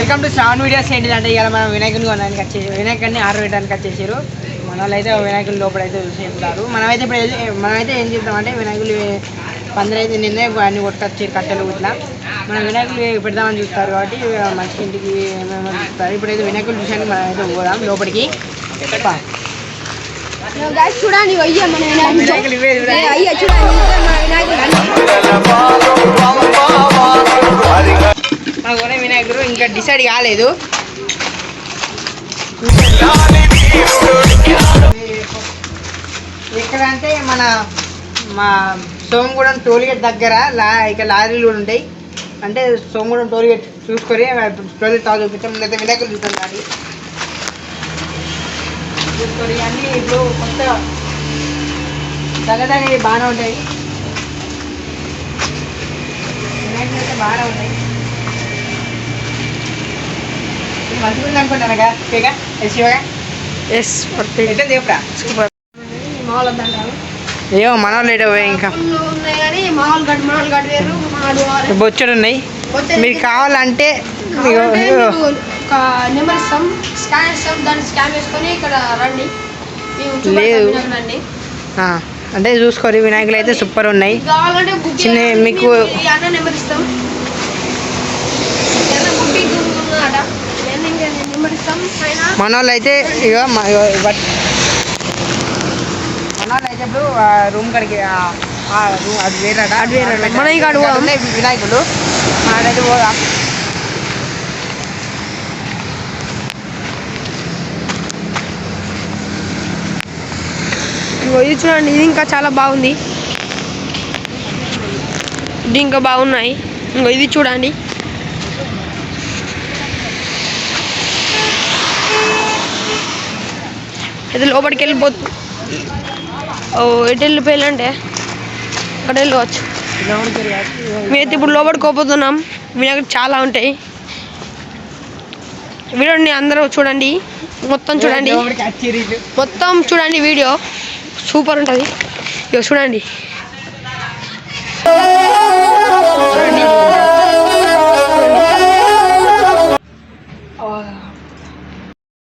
Welcome to Shravan videos. ఏంటిదంటే ఇవాళ మనం వినాయకుని కొనడానికి వచ్చేసి వినాయకుడిని ఆరబెట్టడానికి వచ్చేసారు. మన వాళ్ళు అయితే వినాయకుని లోపల అయితే చూసేస్తారు. మనమైతే ఏం చేద్దామంటే వినాయకులు పందిరి అయితే నిన్నే అన్ని కొట్టుకొచ్చారు కట్టెలు ఇట్లా. మనం వినాయకులు పెడదామని చూస్తారు కాబట్టి మంచి ఇంటికి ఏమేమో చూస్తారు. ఇప్పుడైతే వినాయకులు చూసానికి మనం అయితే పోదాం లోపలికి. చూడండి మన కొనే వినాయకుడు ఇంకా డిసైడ్ కాలేదు. ఎక్కడ అంటే మా సోమగూడెం టోల్గేట్ దగ్గర ఇక లారీలు కూడా ఉంటాయి. అంటే సోమగూడెం టోల్గేట్ చూసుకొని టోల్గేట్ తాగు చూపించాం. ముందైతే వినాయకులు చూస్తాం కానీ చూసుకొని అన్నీ ఇప్పుడు కొత్తగా తగ్గదాన్ని బాగానే ఉంటాయి. వినాయకులు అయితే బాగానే ఉంటాయి. మంచిగా అనుకుంటానుగా శివగా సూపర్. ఏమో మనవాళ్ళు లేట్ పోయి ఇంకా బొచ్చడు ఉన్నాయి. మీరు కావాలంటే లేదు అంటే చూసుకోరు. వినాయకులు అయితే సూపర్ ఉన్నాయి. చిన్న మీకు మన వాళ్ళు అయితే ఇప్పుడు రూమ్ కడికి అది వేరట మన వినాయకులు మనకైతే పోదాం. ఇది చూడండి, ఇది ఇంకా చాలా బాగుంది. ఇది ఇంకా బాగున్నాయి. ఇంకో ఇది చూడండి. అయితే లోపలికి వెళ్ళిపోతుంది. ఎటు వెళ్ళిపోయాలంటే అక్కడ వెళ్ళవచ్చు. మేమైతే ఇప్పుడు లోపలికి పోతున్నాం. వినాయకుడు చాలా ఉంటాయి. వీడియోని అందరూ చూడండి, మొత్తం చూడండి, మొత్తం చూడండి. వీడియో సూపర్ ఉంటుంది. ఇక చూడండి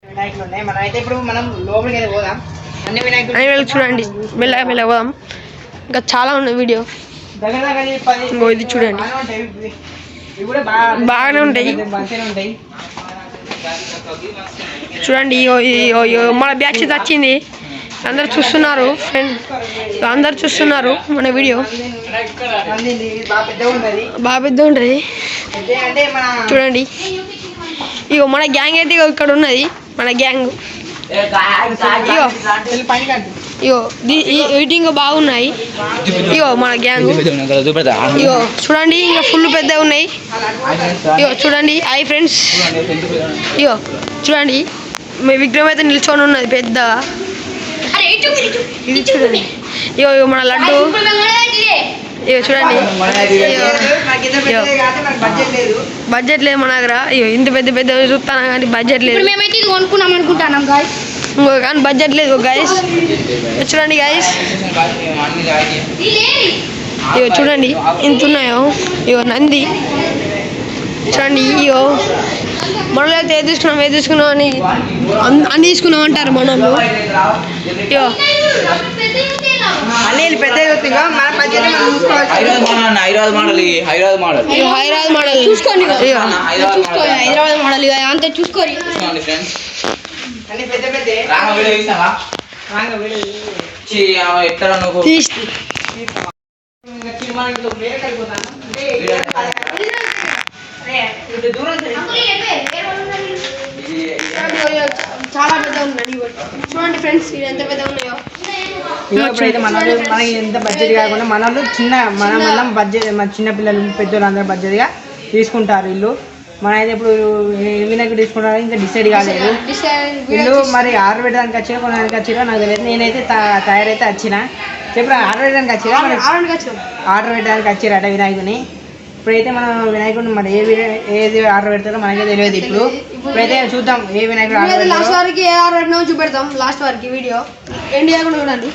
వినాయకులు ఉన్నాయి. మనం అయితే ఇప్పుడు మనం లోపలికి అయితే పోదాం. అన్ని వినాయకులు చూడండి, మెల్లగా మెల్లగా పోదాం. ఇంకా చాలా ఉన్నాయి. వీడియో ఇది చూడండి, బాగానే ఉంటాయి. చూడండి మన బ్యాచ్ వచ్చింది. అందరు చూస్తున్నారు ఫ్రెండ్, అందరు చూస్తున్నారు మన వీడియో. బాగా పెద్ద ఉంటుంది చూడండి. ఇగో మన గ్యాంగ్ అయితే ఇక్కడ ఉన్నది. మన గ్యాంగ్ ఇగో ఇటు ఇంకా బాగున్నాయి. ఇగో మన గ్యాంగ్ ఇగో చూడండి, ఇంకా ఫుల్ పెద్ద ఉన్నాయి. ఇగో చూడండి. హాయ్ ఫ్రెండ్స్, ఇగో చూడండి మీ విగ్రహం అయితే నిల్చొని ఉన్నది పెద్ద. ఇది చూడండి. ఇగో మన లడ్డు. ఇగో చూడండి, బడ్జెట్ లేదు మన దగ్గర. ఇగో ఇంత పెద్ద పెద్ద చూస్తాను కానీ బడ్జెట్ లేదు. మేమైతే ఇది కొనుక్కున్నాం అనుకుంటున్నాం గాయ్స్, కానీ బడ్జెట్ లేదు గాయ్స్. చూడండి గాయ్స్, ఇగో చూడండి ఎంత ఉన్నాయో. ఇగో నంది చూడండి. ఇగో మనలో అయితే ఏది తీసుకున్నాం అని అన్ని తీసుకున్నాం అంటారు మనలో. ఇగో అన్ని పెద్ద హైదరాబాద్ మోడల్ చూసుకోండి. హైదరాబాద్ మోడల్ అంతే చూసుకోండి. చాలా పెద్ద ఉన్నాయి చూడండి ఫ్రెండ్స్, ఇది ఎంత పెద్ద ఉన్నాయో. ఇప్పుడైతే మనకి ఎంత బడ్జెట్ కాకుండా మనలు మనం బడ్జెట్ మన చిన్నపిల్లలు పెద్దోళ్ళు అందరూ బడ్జెట్గా తీసుకుంటారు ఇల్లు. మన అయితే ఇప్పుడు వినాయకుడు తీసుకుంటారు ఇంకా డిసైడ్ కాలేదు. ఇల్లు మరి ఆర్డర్ పెట్టడానికి వచ్చినా కొనడానికి వచ్చినా నాకు తెలియదు. నేనైతే తయారైతే వచ్చిన చెప్పు ఆర్డర్ పెట్టడానికి వచ్చినా ఆర్డర్ పెట్టడానికి వచ్చిరట వినాయకుని. ఇప్పుడైతే మనం వినాయకుడిని మరి ఏది ఆర్డర్ పెడతారో మనకే తెలియదు. ఇప్పుడైతే చూద్దాం ఏ వినాయకుడు ఆర్డర్. లాస్ట్ వరకు ఏ ఆర్డర్ పెట్టినా చూపెడతాం. లాస్ట్ వరకు వీడియో ఎండియా కూడా చూడండి.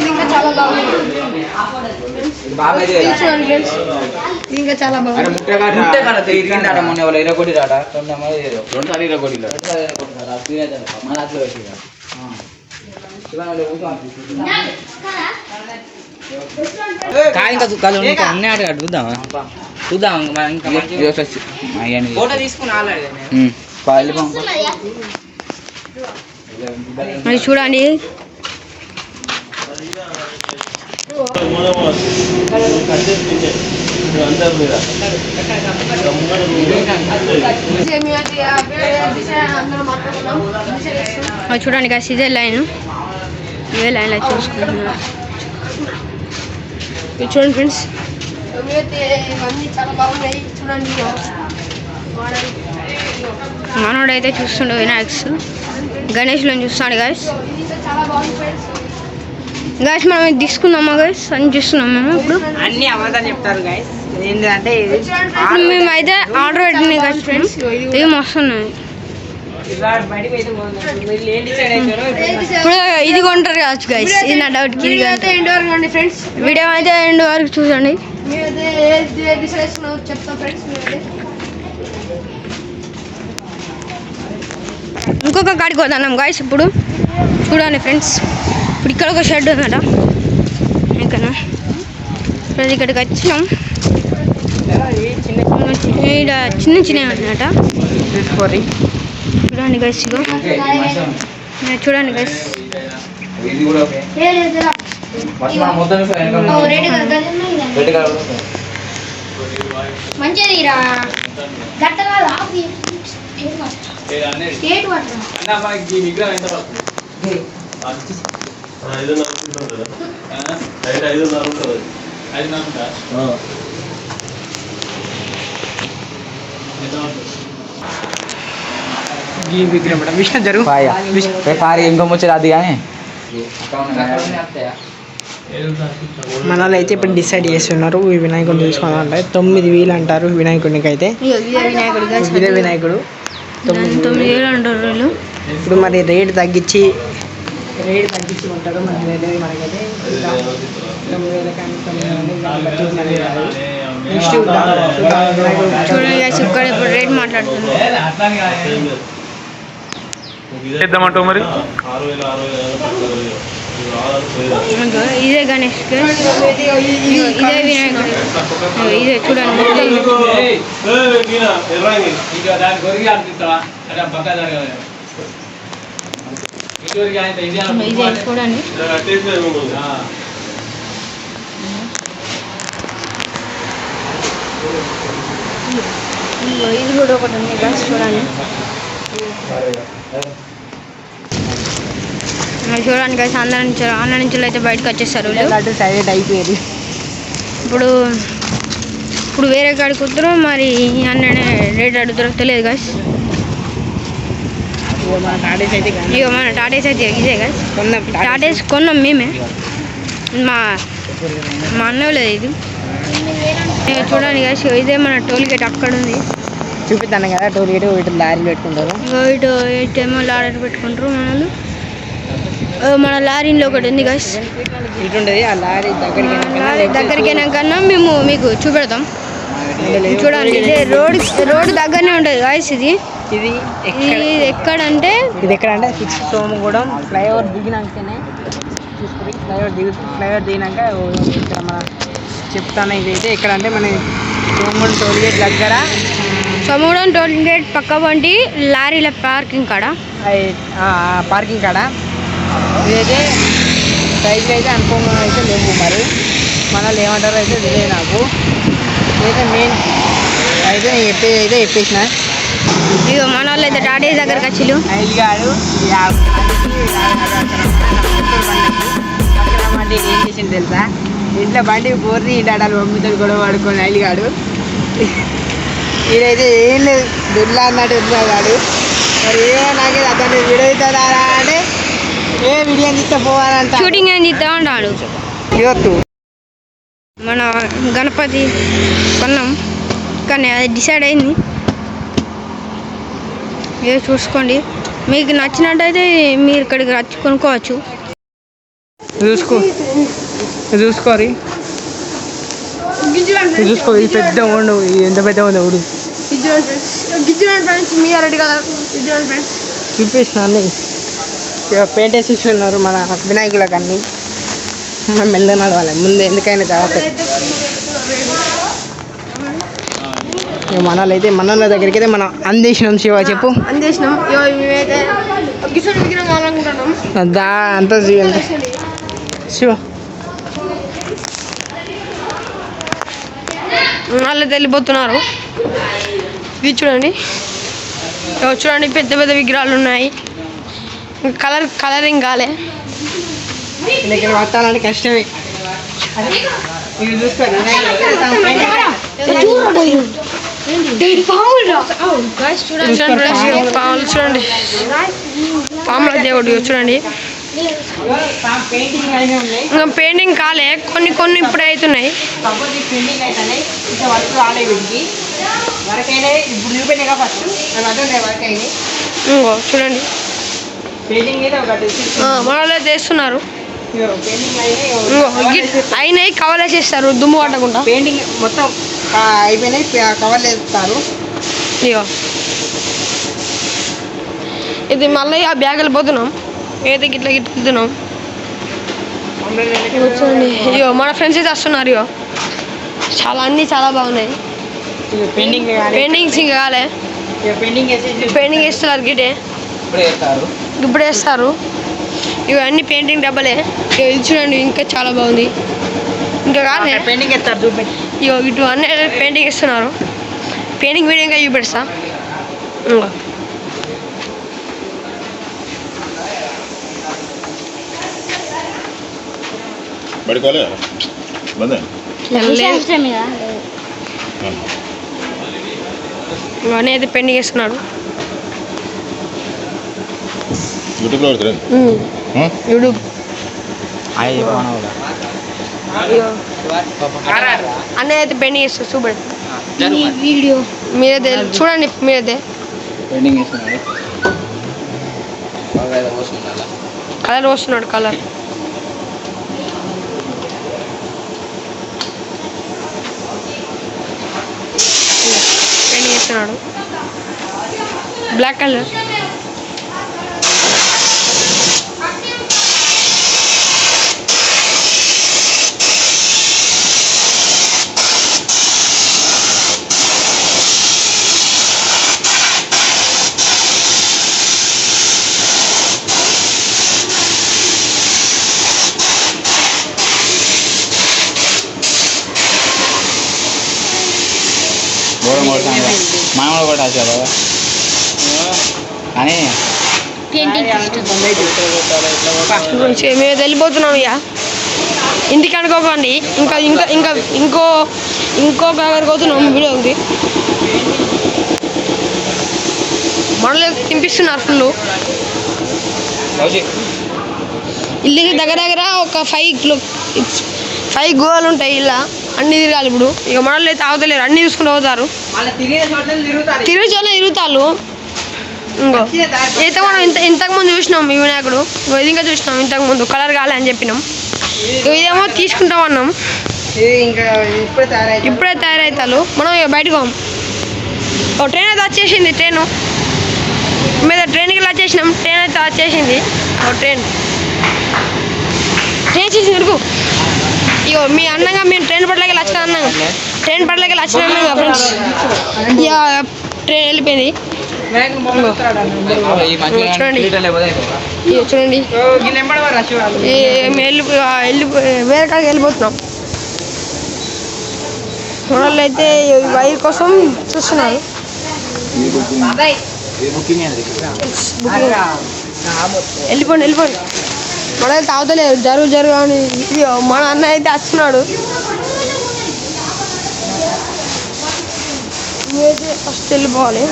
ఇంకా చాలా బాగుంది. చూడండి ఫ్రెండ్స్, ఇంకా చాలా బాగుంది. ఫోటో తీసుకుని అది చూడండి. అది చూడండి guys, ఇదే లైన్, ఇదే లైన్లో చూసుకుంటున్నా. ఇది చూడండి ఫ్రెండ్స్, ఇవన్నీ చాలా బాగున్నాయి. చూడండి, మనోడైతే చూస్తుండే వినాయక్స్, గణేష్లను చూస్తాడు గాయస్. గాయస్ మనం ఇది తీసుకున్నామా గాయస్ అని చూస్తున్నాం మేము. ఇప్పుడు అన్ని అబద్ధాలు చెప్తారు గైస్. ఏంటంటే మేము అయితే ఆర్డర్ పెట్టినాయి గాయస్ ఫ్రెండ్స్, ఇవి మస్తున్నాయి. ఇప్పుడు ఇది కొంటారు కావచ్చు గైస్, ఇది నా డౌట్. ఫ్రెండ్స్ వీడియో అయితే ఎండ్ వరకు చూడండి. ఇంకొక కాడికి పోతున్నాం గాయస్. ఇప్పుడు చూడండి ఫ్రెండ్స్, ఇప్పుడు ఇక్కడ ఒక షెడ్ ఉందట. ఇంకా ఇక్కడికి వచ్చినాం. ఇక్కడ చిన్న చిన్న అన్నమాట. చూడండి గైస్, ఇగో చూడండి గైస్. మంచిదిరా గట్టగా విష్ణు జరుగు ఇంకో ముచ్చట అది కానీ మన వాళ్ళు అయితే ఇప్పుడు డిసైడ్ చేస్తున్నారు ఈ వినాయకుడిని తీసుకోవాలంటే 9,000 అంటారు వినాయకుడికి. అయితే ఇదే వినాయకుడు 9,000 అంటారు వీళ్ళు. ఇప్పుడు మరి రేట్ తగ్గించి ఉంటారు. మరి మనకైతే 9,000 చూడండి guys, ఇక్కడ ఇప్పుడు రేట్ మాట్లాడుతున్నాం. మరి ఇదే గణేష్, ఇదే వినాయకుడు, ఇదే చూడండి. ఇదే చూడండి. ఇది కూడా ఒకటి ఉంది గాయస్, చూడండి. చూడండి గాయస్, ఆన్లైన్ నుంచి అయితే బయటకు వచ్చేస్తారు అయిపోయేది. ఇప్పుడు వేరే కాడికి కుదురు, మరి అన్ననే రేట్ అడుగుతారో తెలియదు గాయస్. ఇక మన టాటేస్ అయితే ఇదే గాయస్, టాటేస్ కొన్నాం మేమే, మా అన్న లేదు ఇది. చూడండి గాయస్, ఇదే మన టోల్ గేట్ అక్కడ ఉంది. చూపిస్తాను కదా టోల్ గేట్, ఇటు లారీలు పెట్టుకుంటారు, ఇటేమో లారీ పెట్టుకుంటారు మనలు. మన లారీలో ఒకటి ఉంది గాయస్, ఇటు ఉంటుంది. ఆ లారీ దగ్గరికి కన్నా మేము మీకు చూపెడతాం. చూడండి, ఇదే రోడ్ దగ్గరనే ఉంటుంది గాయస్. ఇది ఎక్కడంటే 6 సోమగూడెం ఫ్లైఓవర్ దిగినాకనే చూసుకుని ఫ్లైఓవర్ దిగినాక ఇక్కడ మన చెప్తాను. ఇదైతే ఎక్కడ అంటే మన సోమగూడెం టోల్ గేట్ దగ్గర, సోమగూడెం టోల్ గేట్ పక్క వంటి లారీల పార్కింగ్ కాడ, పార్కింగ్ కాడ. ఇదైతే ప్రైజ్ అయితే అనుకోకుండా అయితే లేవు. మరి మనల్ని ఏమంటారో అయితే తెలియదు నాకు. ఇదైతే మెయిన్ అయితే అయితే చెప్పేసిన. ఇక మన వాళ్ళు అయితే టాటేస్ దగ్గరకు వచ్చిళ్ళు. ఐల్గాడు ఏం చేసింది తెలుసా, ఇంట్లో బండి పోర్ని ఇంటాడాలి మమ్మీతో గొడవ పడుకొని ఐల్గాడు. ఈడైతే ఏం లేదు, దుర్లా అన్నట్టు వస్తున్నాడు. మరి ఏమో నాకేది అతను వీడియో అవుతుందా అంటే ఏ వీడియో తీస్తే పోవాలంట, షూటింగ్ ఏం తీస్తా ఉంటాడు. యూత్ మన గణపతి కొన్నాం కానీ అది డిసైడ్ అయింది. ఏ చూసుకోండి, మీకు నచ్చినట్టయితే మీరు ఇక్కడికి వచ్చి కొనుక్కోవచ్చు. చూసుకోరి చూసుకో, ఇది పెద్ద ఉండు, ఎంత పెద్ద ఉంది ఊడు ఫ్రెండ్స్ మీ రెడీ కదా ఫ్రెండ్స్ చూపించిన అన్ని పెయింట్ వేసి ఉన్నారు మన వినాయకులకు అన్ని. మనం మెల్ల నడవాలి ముందు, ఎందుకైనా తర్వాత మనలో అయితే మనల దగ్గరికి అయితే మనం అందేసినాం. శివ చెప్పు. అందేసినాం. మేమైతే అనుకుంటున్నాం. అంతా శివ వాళ్ళు వెళ్ళిపోతున్నారు. ఇది చూడండి, చూడండి పెద్ద పెద్ద విగ్రహాలు ఉన్నాయి. కలరింగ్ కాలే, ఇక్కడ పట్టాలని కష్టమే. ఇది చూసుకోండి, పాములు చూడండి, పాముల దేవుడు చూడండి. ఇంకా పెయింటింగ్ కాలే, కొన్ని ఇప్పుడే అవుతున్నాయి. ఇంకో చూడండి మనలో చేస్తున్నారు. అయినాయి కవర్ వేసేస్తారు దుమ్ము పట్టకుండా. పెయింటింగ్ మొత్తం అయిపోయినాయి, కవర్లు వేస్తారు. ఇగో ఇది మళ్ళీ ఆ బ్యాగ్ వెళ్ళిపోతున్నాం, ఏదో గిట్ల వెళ్తున్నాం. చూడండి, అయ్యో మన ఫ్రెండ్స్ అయితే వస్తున్నారు. ఇగో అన్నీ చాలా బాగున్నాయి. పెయింటింగ్స్ ఇంకా కాలే, పెయింటింగ్ వేస్తున్నారు. గిటే ఇప్పుడు వేస్తారు. ఇవన్నీ పెయింటింగ్ డబ్బలే. ఇది చూడండి, ఇంకా చాలా బాగుంది. ఇంకా కాలే పెయింటింగ్ వేస్తారు. ఇగో ఇటు అన్నీ పెయింటింగ్ వేస్తున్నారు. పెయింటింగ్ వీడియో ఇంకా చూపెడతా. ఇంకా ఇవన్నీ అయితే పెయింటింగ్ వేస్తున్నాడు. యూట్యూబ్ అన్నీ అయితే పెయింటింగ్ వేస్తారు. చూపెడతా వీడియో మీరైతే చూడండి. మీరైతే కలర్ వస్తున్నాడు. కలర్ పెయింటింగ్ వేస్తున్నాడు. బ్లాక్ కలర్ మామూలు కూడా బాబా కానీ మేము వెళ్ళిపోతున్నాం. ఇక ఇంటికి అనుకోకండి, ఇంకా ఇంకా ఇంకా ఇంకొక దగ్గరికి పోతున్నాం. వీడియో ఉంది, మనలో తినిపిస్తున్నారు ఫుల్. ఇల్లుకి దగ్గర ఒక 5 గోవాలు ఉంటాయి. ఇలా అన్ని తిరగాలి. ఇప్పుడు ఇక మనలో అయితే అవతలేరు, అన్ని చూసుకుంటూ పోతారు. తిరిగి చోట్ల తిరుగుతారు. ఇంకో అయితే మనం ఇంతకుముందు చూసినాం ఈ వినాయకుడు. ఇది ఇంకా చూసినాం ఇంతకుముందు, కలర్ కాలే అని చెప్పినాం. ఇదేమో తీసుకుంటాం అన్నాం. ఇప్పుడే తయారవుతారు. మనం ఇక బయటకు పోం. ట్రైన్ అయితే వచ్చేసింది. ట్రైన్ ట్రైన్కి వెళ్ళి వచ్చేసినాం. ట్రైన్ అయితే వచ్చేసింది. ట్రైన్ చేసింది అడుగు. ఇగో మీ అన్నగా మేము ట్రైన్ పట్లకి వచ్చిన అన్నాం. ట్రైన్ పట్లకి వచ్చిన అన్నాం ఫ్రెండ్స్. ఇక ట్రైన్ వెళ్ళిపోయింది. చూడండి వేరే కాడికి వెళ్ళిపోతున్నాం. వాళ్ళు అయితే వైర్ కోసం చూస్తున్నారు. వెళ్ళిపోండి. మనైతే తాగుతలేదు. జరుగు అని మన అన్న అయితే వస్తున్నాడు. ఫస్ట్ వెళ్ళిపోవాలి.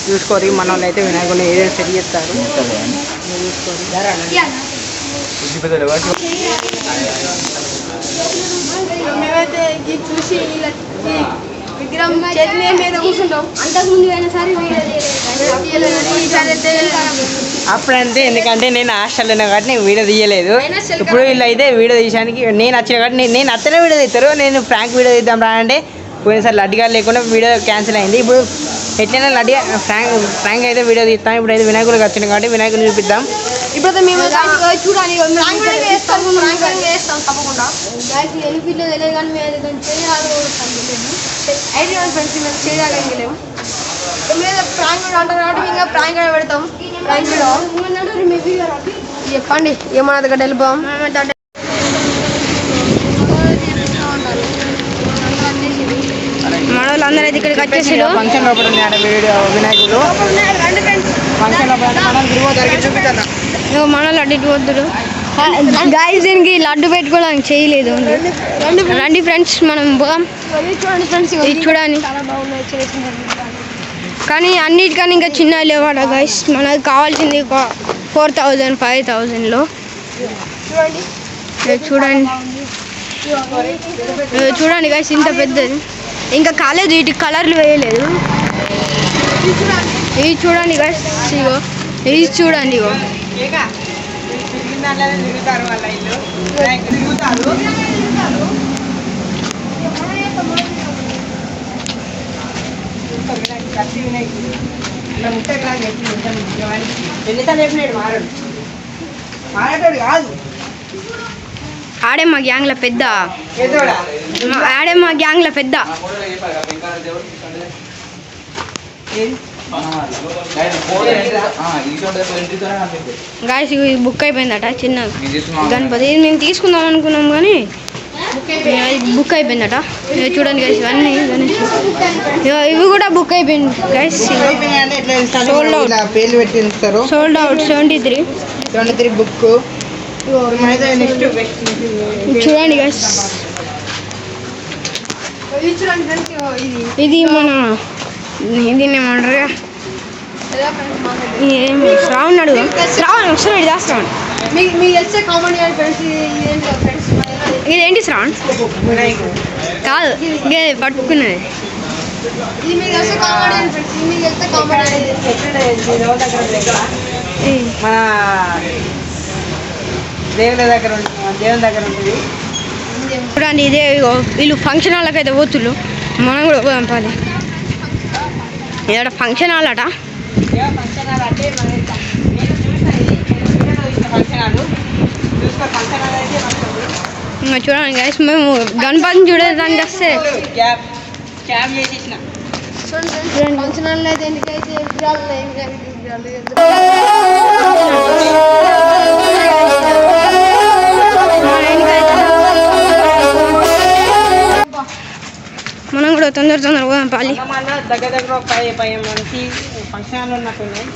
చూసుకోరి, మన వాళ్ళు అయితే వినాయకుడిని ఏదైనా సెట్ చేస్తారు. చూసుకోరి. మేమైతే ఇది చూసి విగ్రహం చేతి మీద కూర్చుంటాం. అంతకుముందు అయినా సరే అప్పుడంతే, ఎందుకంటే నేను హాస్టల్లో ఉన్నా కాబట్టి నేను వీడియో తీయలేదు. ఇప్పుడు వీళ్ళు అయితే వీడియో తీయడానికి నేను వచ్చిన కాబట్టి నేను అత్తనే వీడియో తీస్తారు. నేను ఫ్రాంక్ వీడియో తీద్దాం రా అంటే పోయినసారి లడ్డుగా లేకుండా వీడియో క్యాన్సిల్ అయింది. ఇప్పుడు ఎట్లయినా లడ్డుగా ఫ్రాంక్ అయితే వీడియో తీస్తాం. ఇప్పుడు అయితే వినాయకుడికి వచ్చింది కాబట్టి వినాయకుడిని చూపిద్దాం. ఇప్పుడైతే మేము చూడాలి తప్పకుండా ఎలిపిలో తెలియదు కానీ మేము ఫ్రెండ్స్ మేము చేయలేము. మీద ప్రాంక్ అంటారు కాబట్టి ఇంకా ప్రాంక్ పెడతాం. ప్రాంక్ చెప్పండి ఏమన్నా దగ్గర వెళ్ళిపోం. మన వాళ్ళు అందరూ అయితే ఇక్కడికి వచ్చేసారు. ఫంక్షన్ లోపల ఉన్నాడు వీడియో వినాయకుడు. ఫంక్షన్ లోపల మనం తిరుగుతారు చూపిద్దాం. మన లడ్డు వద్దురు గాయస్, దీనికి లడ్డు పెట్టుకోవడానికి చేయలేదు. రండి ఫ్రెండ్స్ మనం పోదాం. ఇది చూడండి, కానీ అన్నిటికన్నా ఇంకా చిన్న లేవాడ గాయస్. మనకు కావాల్సింది 4000 5000లో. చూడండి చూడండి గాయస్, ఇంత పెద్దది ఇంకా కాలేదు. వీటికి కలర్లు వేయలేదు. ఇది చూడండి గాయస్, ఇగో ఇది చూడండి. ఇగో ఆడే మా గ్యాంగ్ల పెద్ద, ఆడే మా గ్యాంగ్ల పెద్ద. గాయస్ ఇది బుక్ అయిపోయిందట. చిన్న గణపతి ఇది మేము తీసుకుందాం అనుకున్నాం కానీ బుక్ అయిపోయిందట. చూడండి గైస్, ఇవన్నీ ఇవి కూడా బుక్ అయిపోయింది గైస్. పేర్లు పెట్టి ఇస్తారు. Sold out 73 book. చూడండి గైస్, ఇది మన దీన్ని ఏమంటారు, శ్రావణ్ అడుగు. శ్రావణ్ ఒకసారి శ్రావణ్ ఇదేంటి శ్రావణ్ కాదు, ఇదే పట్టుకున్నది. మన దేవుని దగ్గర ఉంటుంది. చూడండి ఇదే వీళ్ళు ఫంక్షన్ హాల్కి అయితే పోతుళ్ళు. మనం కూడా పోదాం పది. ఇక్కడ ఫంక్షన్ హాల్ అట. చూడండి గైస్, మేము గణపతిని చూడడానికి వస్తే ఫంక్షన్ హాల్ అయితే ఎందుకైతే మనం కూడా తొందర పోదాం పాలి.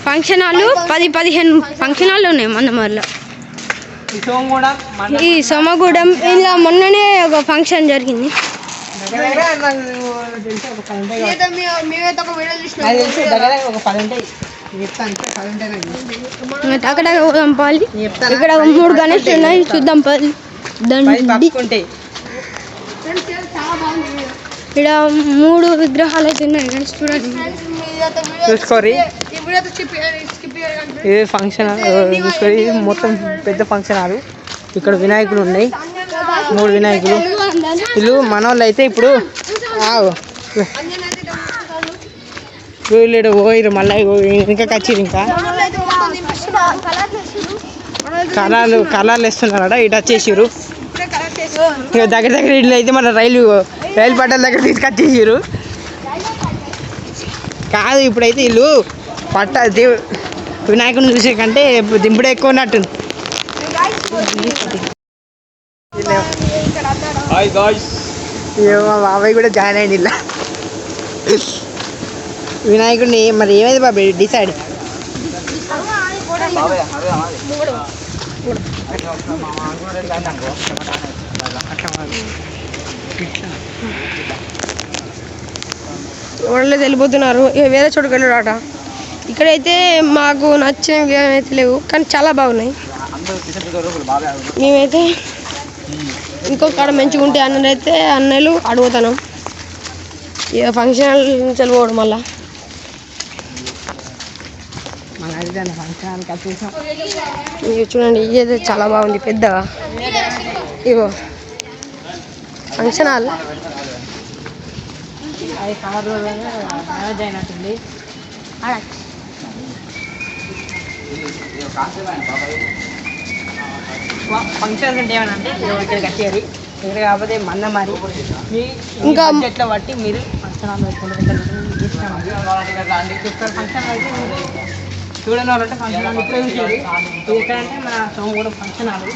ఫంక్షన్ హాల్ 10-15 ఫంక్షన్ హాల్ ఉన్నాయి మందమర్లో. ఈ సోమగూడెం ఇలా మొన్ననే ఒక ఫంక్షన్ జరిగింది. అక్కడ పోదాం పాలి. ఇక్కడ 3 గణేష్ ఉన్నాయి, చూద్దాం పాలి. ఇక్కడ 3 విగ్రహాలు అయితే ఉన్నాయి గణేష్, చూడండి చూసుకోరి. ఇది ఫంక్షన్ చూసుకోరి, మొత్తం పెద్ద ఫంక్షన్ హాల్. ఇక్కడ వినాయకుడు ఉన్నాయి, 3 వినాయకులు. వీళ్ళు మనోళ్ళు అయితే ఇప్పుడు వీళ్ళు పోయిరు మళ్ళీ ఇంకా కచ్చిరు. ఇంకా కలర్లు వేస్తున్నారట. ఇటు వచ్చేసారు దగ్గర ఇట్లా అయితే మన రైలు పట్టాల దగ్గర తీసుకొచ్చేసారు. కాదు ఇప్పుడైతే వీళ్ళు వినాయకుడిని చూసే కంటే దింపుడే ఎక్కువ ఉన్నట్టుంది. మా బాబాయ్ కూడా జాయిన్ అయ్యింది ఇలా. వినాయకుడిని మరి ఏమైంది బాబాయ్ డిసైడ్? వాళ్ళు వెళ్ళిపోతున్నారు, వేరే చోటుకి వెళ్ళాడట. ఇక్కడైతే మాకు నచ్చినవి ఏమైతే లేవు, కానీ చాలా బాగున్నాయి. మేమైతే ఇంకొక కాడ మంచిగా ఉంటే అన్నలు అయితే అన్నలు అడుగుతాను ఇక ఫంక్షన్ నుంచి వెళ్ళిపోవడం మళ్ళీ ఇక చూడండి ఇది చాలా బాగుంది పెద్దగా ఇగో ఫంక్షన్ హాల్ అది కవర్ మ్యారేజ్ అయినట్టుంది ఫంక్షన్స్ అంటే ఏమన్నా అంటే ఇక్కడ కట్టేది ఇక్కడ కాకపోతే మంద మరి ఇంకా ఎట్లా బట్టి మీరు ఫంక్షన్ హాల్ పెట్టుకుంటే ఫంక్షన్ అయితే చూడని వాళ్ళంటే ఫంక్షన్ హాల్ ఇప్పుడే చూసేది ఇది ఎక్కడంటే మన సోమగూడ ఫంక్షన్ హాల్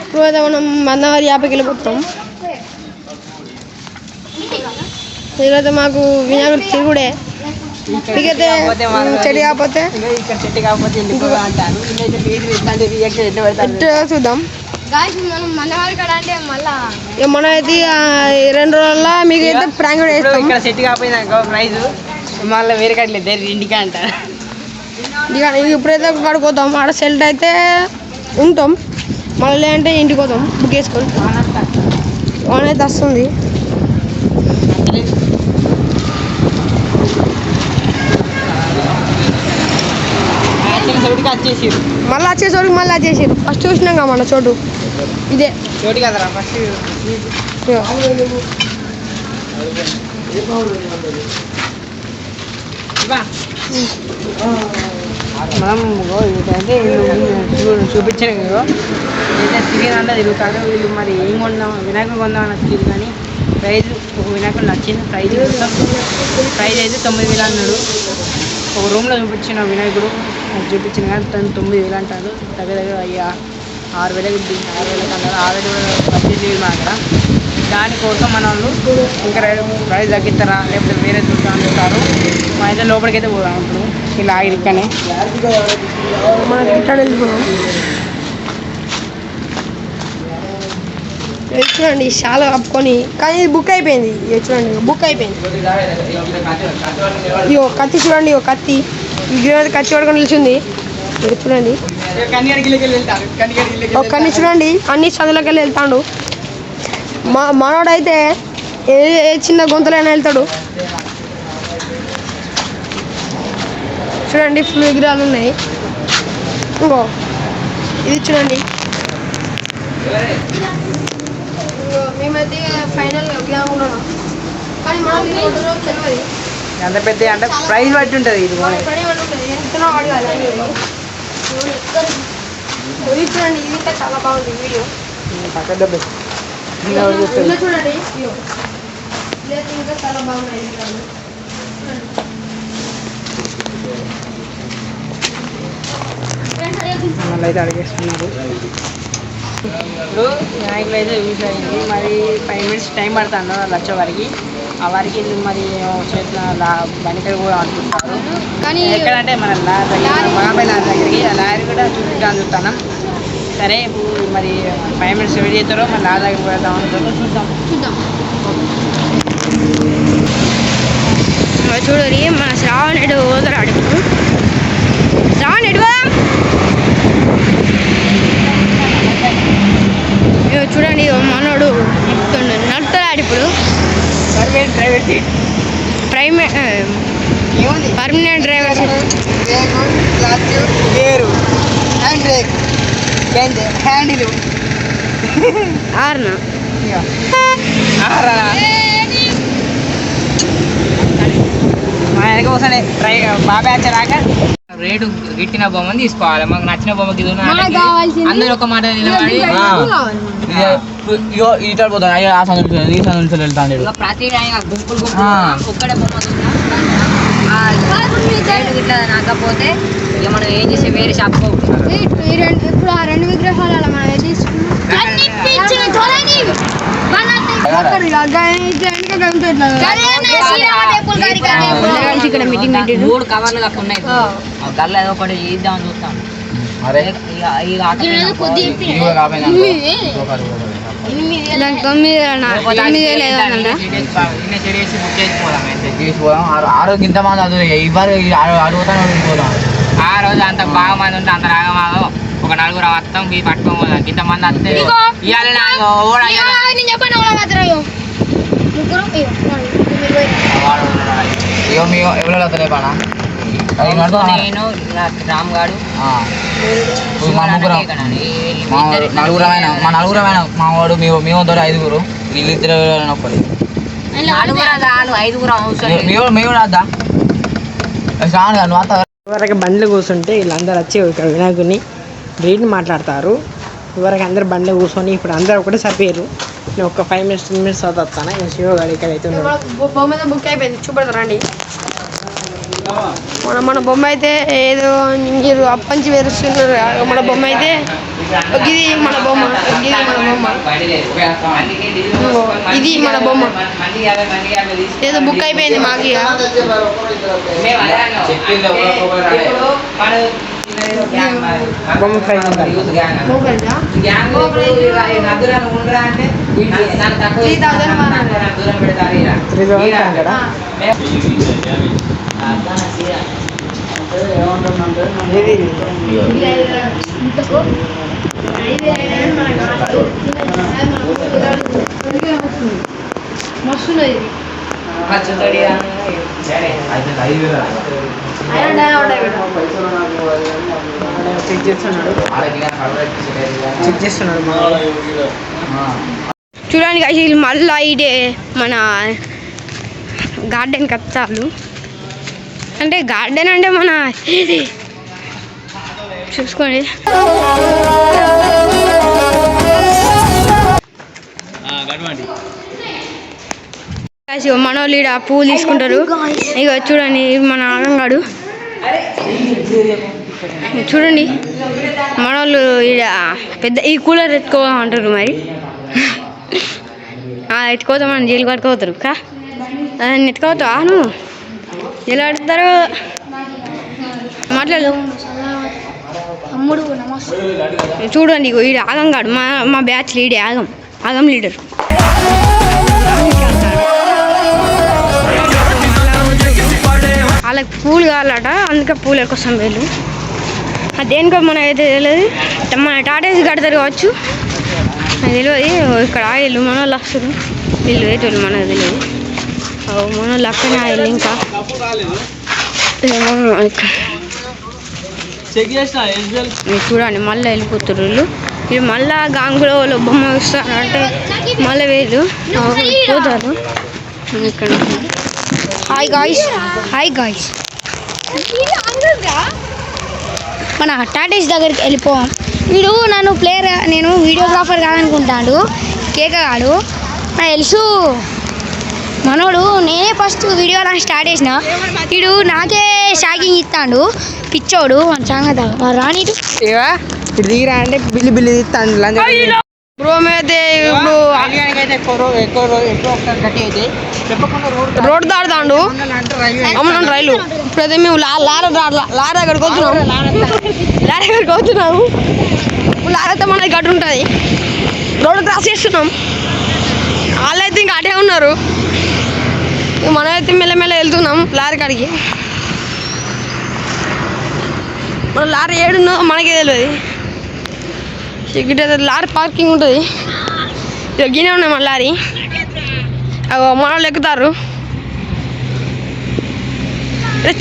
ఇప్పుడు అయితే మనం మందవారి యాభైకి వెళ్ళిపోతాం ఈరోజు మాకు వినాయకుడు తిరుగుడే మీకైతే చెట్టు కాకపోతే ఇక్కడ చెట్టు కాకపోతే అంటారు ఎట్లా చూద్దాం మనం మనవారి కాడ అంటే మళ్ళా ఇక మనం అయితే 2 రోజుల్లో మీకు అయితే ప్రాంక్ కూడా వేస్తాం ఇక్కడ సెట్ కాకపోయినా ప్రైజ్ మళ్ళీ వేరే కట్టలేదు ఇంటికి అంటారు ఇక ఇప్పుడైతే కాడికి పోతాం ఆడ సెల్ట్ అయితే ఉంటాం మళ్ళీ అంటే ఇంటికి పోతాం బుక్ చేసుకొని వాన అయితే వస్తుంది వచ్చేసారు మళ్ళీ వచ్చేసరికి మళ్ళీ వచ్చేసారు ఫస్ట్ చూసినాం కదా మన చోటు ఇదే చోటు కదరా ఫస్ట్ మనం ఏంటంటే చూపించాను కదా అయితే తిరిగినంతా తిరుగుతాడు వీళ్ళు మరి ఏం కొందాం వినాయకుడు కొందామని తెలియదు కానీ ప్రైజ్ ఒక వినాయకుడు నచ్చింది ప్రైజ్ మొత్తం ప్రైజ్ అయితే 9,000 అన్నాడు ఒక రూమ్లో చూపించిన వినాయకుడు చూపించిన కానీ తను 9,000 అంటాడు దగ్గర దగ్గర 6,000 అన్నాడు 6,000 బడ్జెట్ లేదు మా దగ్గర దానికోసం మన వాళ్ళు ఇంకా ప్రైజ్ తగ్గిస్తారా లేకపోతే వేరే చూస్తా అంటారు మా అయితే లోపలికి అయితే పోదాం ఇప్పుడు ఇలా ఆగిరిక్కనే మనం రిటర్న్ వెళ్ళిపోయాం చూడండి చాలా కప్పుకొని కానీ ఇది బుక్ అయిపోయింది ఇక చూడండి బుక్ అయిపోయింది ఇగో కత్తి చూడండి ఇగో కత్తి ఈ గిన్నె కత్తి పడుకొని నిలిచింది ఇక చూడండి ఒక్కడిని చూడండి అన్ని చదువులకి వెళ్ళి వెళ్తాడు మనోడైతే ఏ చిన్న గొంతులైనా వెళ్తాడు చూడండి ఫుల్ విగ్రహాలు ఉన్నాయి ఇంకో ఇది చూడండి మేమైతే ఫైనల్ అనుకున్నాను కానీ మనం తెలియదు ఎంత పెద్ద అంటే ప్రైజ్ బట్టి ఉంటుంది ఇది ఎంతనో అడగాలి ఇది చూడండి ఇది ఇంకా చాలా బాగుంది వీడియో పక్క డబ్బు ఇలా చూడండి లేదు ఇంకా చాలా బాగున్నాయి మళ్ళీ అయితే అడిగేస్తున్నారు ఇప్పుడు వినాయకులు అయితే యూజ్ అయింది మరి 5 minutes టైం పడుతుంది వాళ్ళు వచ్చే వారికి ఆ వారికి మరి చేసిన బండికడ కూడా అనుకుంటారు కానీ ఎక్కడంటే మన మహాబాయి లారీ దగ్గరికి ఆ లారీ కూడా చూపిద్దాం చూస్తాను సరే ఇప్పుడు మరి 5 minutes వెయిట్ చేస్తారో మరి లారీ దగ్గర పోదాం అనుకుంటారో చూద్దాం చూడండి మన శ్రావణ్ ఎడు పోతాడు ఇప్పుడు శ్రావణ్ ఎడు చూడండి మనోడు నడుపుతాడు ఇప్పుడు permanent driver gear hand brake handle ఆర్నా మా వెనక ఒకసారి బాబాయ్ వచ్చారాక రేటు గిట్టిన బొమ్మని తీసుకోవాలి మాకు నచ్చిన బొమ్మ అందరూ ఒక మాట నిలబడి ఇటు పోతాను ఆ సంవత్సరం ఈ సంవత్సరం వెళ్తాను ప్రతి గుంపులు ఒక్కడే బొమ్మ ఇట్లా నాకపోతే ఇక మనం ఏం చేసి వేరే షాప్ ఇప్పుడు ఆ 2 విగ్రహాలు అలా మనం ఇక్కడ మీటింగ్ 3 కవర్లు కాకుండా ఉన్నాయి గల్లా ఏదో ఒకటి చేద్దామని చూస్తాను ఆరోగ్యం ఇంతమంది అది ఇవ్వాలి అడుగుతాను ఆ రోజు అంత బాగా మంది ఉంటే అంత రాగమాగం ఒక నలుగురు మొత్తం పట్టుకోవాలి ఇంతమంది వస్తే ఇవాళ నేను చెప్పాను ముగ్గురు ఎవరో వస్తలే పడా నేను రామ్ గారు మా నలుగురమైన మా వాడు మేము దొర 5 వీళ్ళిద్దరు ఒకటి మేము రాద్దా ఇవరకు బండ్లు కూర్చుంటే వీళ్ళందరూ వచ్చి ఇక్కడ వినాయకుడిని రేట్ని మాట్లాడతారు. ఇవరకు అందరు బండ్లు కూర్చొని ఇప్పుడు అందరు ఒకటే సరిపోయారు. నేను ఒక 5 minutes 10 minutes తర్వాత వస్తాను. నేను శివగాడు ఇక్కడ అయితే బొమ్మ బుక్ అయిపోయింది చూపెడతారండి. మన బొమ్మ అయితే ఏదో మీరు అప్పంచి వేరుస్తున్నారు. మన బొమ్మ అయితే ఇది మన బొమ్మ ఇది మన బొమ్మ ఏదో బుక్ అయిపోయింది మాకు. బొమ్మ ఫ్రై చెక్ చేస్తున్నాడు. చూడండి వీళ్ళు మళ్ళీ ఇదే మన గార్డెన్ కచ్చాలు అంటే గార్డెన్ అంటే మన ఇది చూసుకోండి. మన వాళ్ళు ఇక్కడ పువ్వులు తీసుకుంటారు. ఇక చూడండి మన ఆగంగాడు చూడండి. మన వాళ్ళు ఇక్కడ పెద్ద ఈ కూలర్ ఎత్తుకోమంటారు. మరి ఎత్తుకోతామని జైలు పట్టుకోతారు కా దాన్ని ఎత్తుకోతావా నువ్వు ఎలా ఆడుతారు మాట్లాడు. చూడండి ఈడు ఆగంగాడు మా బ్యాచ్ లీడే ఆగం లీడర్. వాళ్ళకి పూలు కావాలట అందుకే పూల కోసం వీళ్ళు అది దేనికో మనకు అయితే తెలియదు. మన టాటేసి కడతారు కావచ్చు అది తెలియదు. ఇక్కడ ఆయిల్ మన వాళ్ళు వస్తారు వీళ్ళు అయితే మనకు తెలియదు. మన వాళ్ళు అక్కడనే ఆయిల్ ఇంకా చూడండి మళ్ళీ వెళ్ళిపోతారు వీళ్ళు. వీళ్ళు మళ్ళా గాంగులో వాళ్ళు బొమ్మ ఇస్తారు అంటే మళ్ళీ వీళ్ళు పోతారు ఇక్కడ. హాయ్ గాయ్స్ మన టాటేస్ దగ్గరికి వెళ్ళిపోయాం. వీడు నన్ను నేను వీడియోగ్రాఫర్ కాదనుకుంటాడు కేకగాడు. నాకు తెలుసు మనోడు నేనే ఫస్ట్ వీడియోలో స్టార్ట్ చేసిన వీడు నాకే షాకింగ్ ఇస్తాడు పిచ్చోడు. మన సంగతి రాని ఇప్పుడు దిగిరా అంటే బిల్లు ఇస్తాను. బ్రో అయితే రోడ్ దాడుతాడు అమ్మనండి రైలు. ఇప్పుడైతే మేము లారీ దగ్గరికి వస్తున్నాము. లారీ అయితే మనకి గట్టు ఉంటుంది. రోడ్ క్రాస్ చేస్తున్నాం. వాళ్ళైతే ఇంకా అటే ఉన్నారు. మనమైతే మెల్లమెల్ల వెళ్తున్నాం లారీ కాడికి. మన లారీ ఏడున్నో మనకే తెలియదు. ఇక్కడ లారీ పార్కింగ్ ఉంటుంది. ఇక గిన్నె ఉన్నాయి మన లారీ. మన వాళ్ళు ఎక్కుతారు.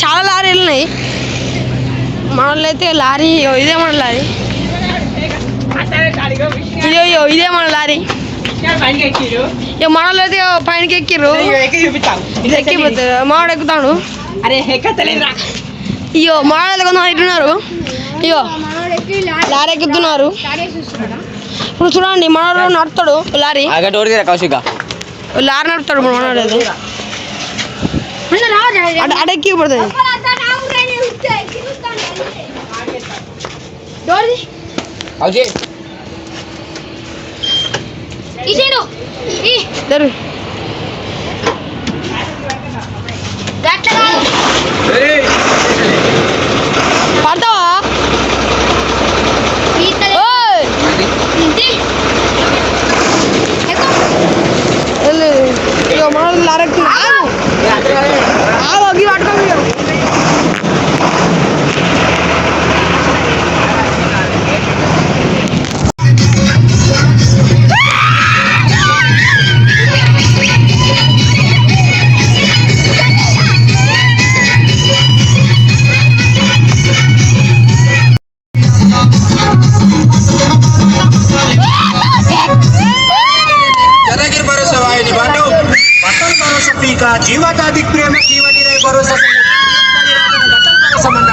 చాలా లారీలు ఉన్నాయి. మన వాళ్ళు అయితే లారీ ఇదే మన లారీ. ఇదే మన లారీ. ఇక మన వాళ్ళు అయితే పైనకి ఎక్కిర్రు. ఎక్కిపోతారు మావాడు ఎక్కుతాడు. అయ్యో మావాడు కొంత ఇట్టున్నారు. అయ్యో లారీ ఎక్కుతున్నారు. ఇప్పుడు చూడండి మనోడు నడుతాడు లారీ. లారీ నడుతాడు మనోడు అడెక్కి పడుతుంది. పడతావా మనోడు లారీ పట్టుకోండి. जीवाताधिक प्रेम जीवनी रे भरोसा संबंध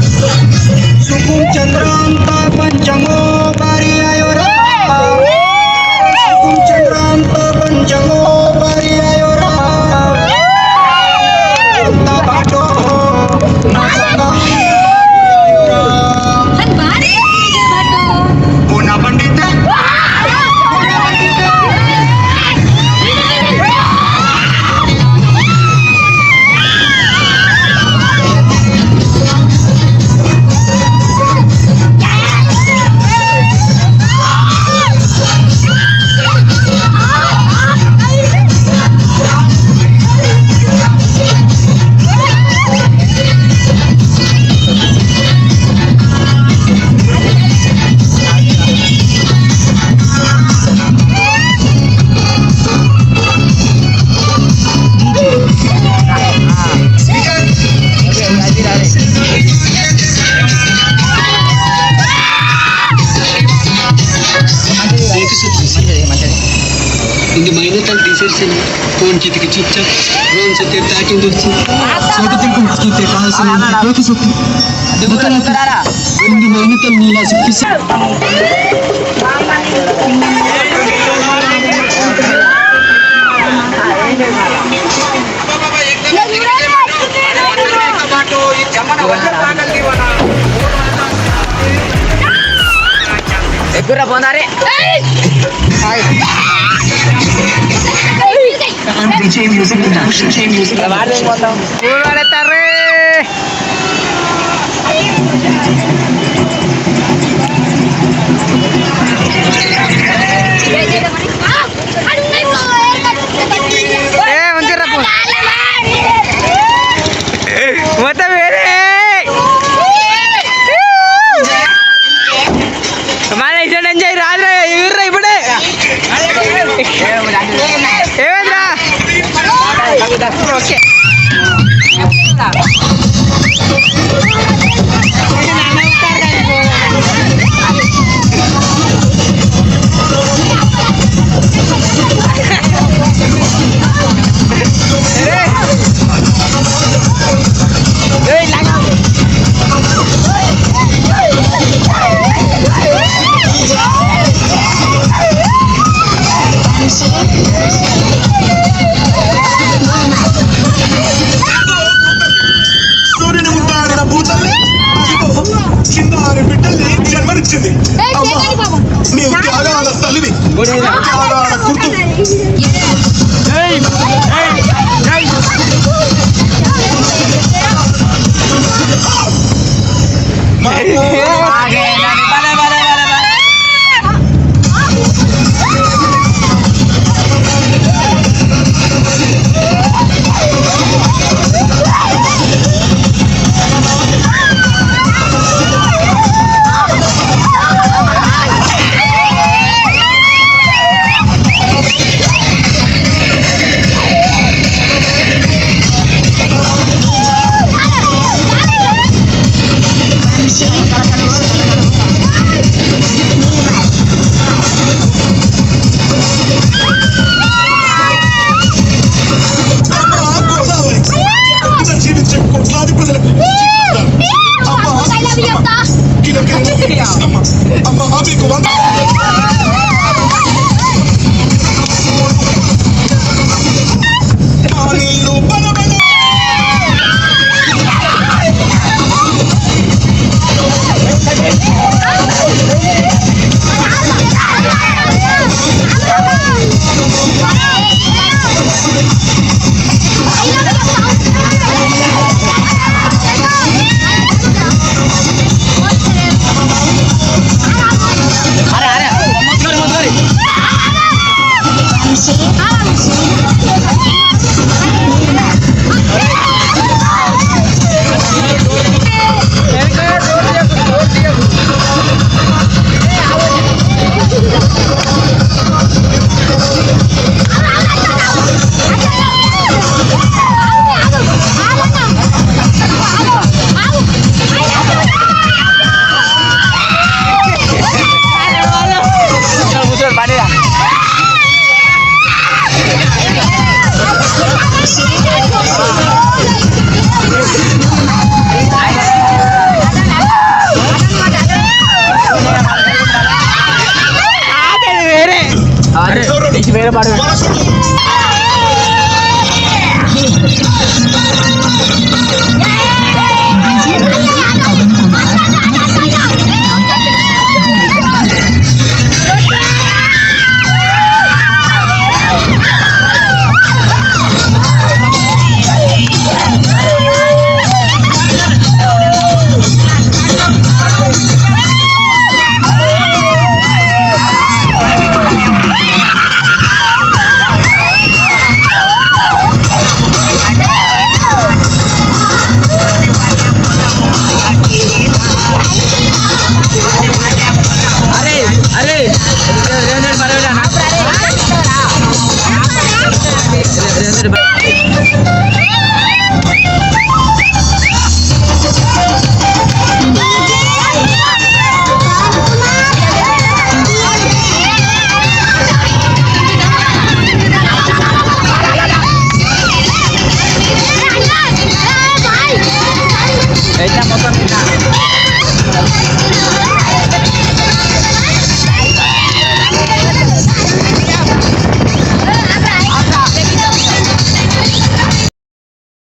सुकुम चंद्रांत पंचमो पर्यायो सुकुम चंद्रांत पंचमो पर्यायो बाटो पूना पंडित ఇంక మైనతలు తీసేస్తాను ఫోన్ చితికి చిచ్చా డ్రోన్ సత్తే ట్యాకింగ్ వచ్చి సోటి కాల్సిన లోకి సొత్తి ఇంక మైనతలు నీలా సుప్పిస్తా ఎగ్గుర్రా పోందారే మొత్తం వేరే మళ్ళీ ఇచ్చాడు ఎంజాయ్ రాదురా ఎగుర్రా ఇప్పుడే ఏమైందిరా ఓకే సూర్యుని ముద్దాడిన భూతల్లి కింద 6 బిడ్డల్ని జన్మనిచ్చింది నీ త్యాగాల తల్లివి త్యాగాల గుర్తు అయితే మొత్తం